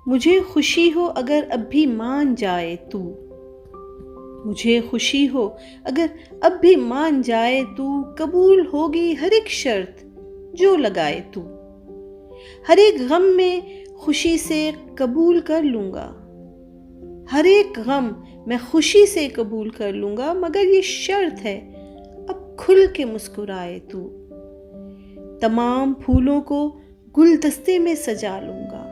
مجھے خوشی ہو اگر اب بھی مان جائے تو، مجھے خوشی ہو اگر اب بھی مان جائے تو، قبول ہوگی ہر ایک شرط جو لگائے تو، ہر ایک غم میں خوشی سے قبول کر لوں گا، ہر ایک غم میں خوشی سے قبول کر لوں گا، مگر یہ شرط ہے اب کھل کے مسکرائے تو، تمام پھولوں کو گلدستے میں سجا لوں گا،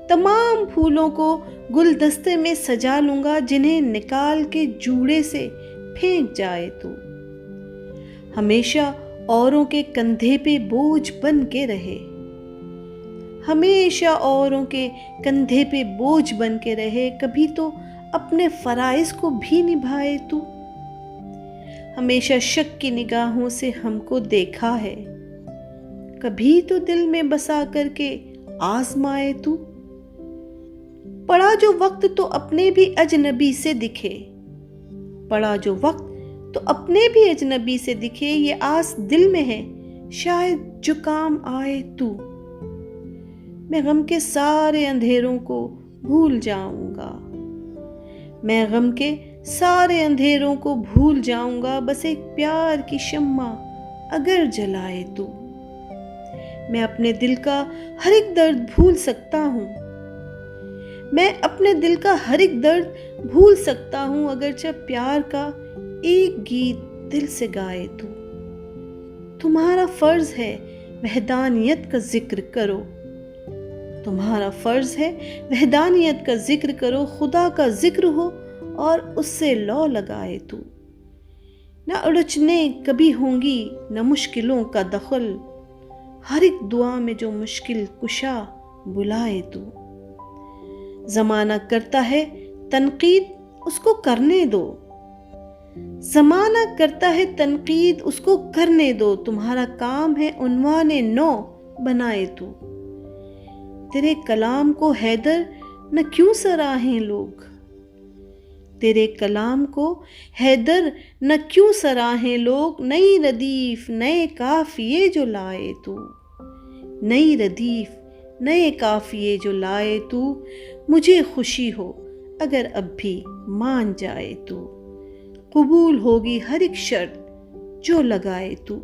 تمام پھولوں کو گلدستے میں سجا لوں گا، جنہیں نکال کے جوڑے سے پھینک جائے تو، ہمیشہ اوروں کے کندھے پہ بوجھ بن کے رہے، ہمیشہ اوروں کے کندھے پہ بوجھ بن کے رہے، کبھی تو اپنے فرائض کو بھی نبھائے تو، ہمیشہ شک کی نگاہوں سے ہم کو دیکھا ہے، کبھی تو دل میں بسا کر کے آزمائے تو، پڑا جو وقت تو اپنے بھی اجنبی سے دکھے، پڑا جو وقت تو اپنے بھی اجنبی سے دکھے، یہ آس دل میں ہے شاید جو کام آئے تو، میں غم کے سارے اندھیروں کو بھول جاؤں گا، میں غم کے سارے اندھیروں کو بھول جاؤں گا، بس ایک پیار کی شمع اگر جلائے تو، میں اپنے دل کا ہر ایک درد بھول سکتا ہوں، میں اپنے دل کا ہر ایک درد بھول سکتا ہوں، اگرچہ پیار کا ایک گیت دل سے گائے تو، تمہارا فرض ہے وحدانیت کا ذکر کرو، تمہارا فرض ہے وحدانیت کا ذکر کرو، خدا کا ذکر ہو اور اس سے لو لگائے تو، نہ اڑچنے کبھی ہوں گی نہ مشکلوں کا دخل، ہر ایک دعا میں جو مشکل کشا بلائے تو، زمانہ کرتا ہے تنقید اس کو کرنے دو، زمانہ کرتا ہے تنقید اس کو کرنے دو، تمہارا کام ہے عنوان نو بنائے تو، تیرے کلام کو حیدر نہ کیوں سراہیں لوگ، تیرے کلام کو حیدر نہ کیوں سراہیں لوگ، نئی ردیف نئے قافیے جو لائے تو، نئی ردیف نئے قافیے جو لائے تو، مجھے خوشی ہو اگر اب بھی مان جائے تو، قبول ہوگی ہر ایک شرط جو لگائے تو۔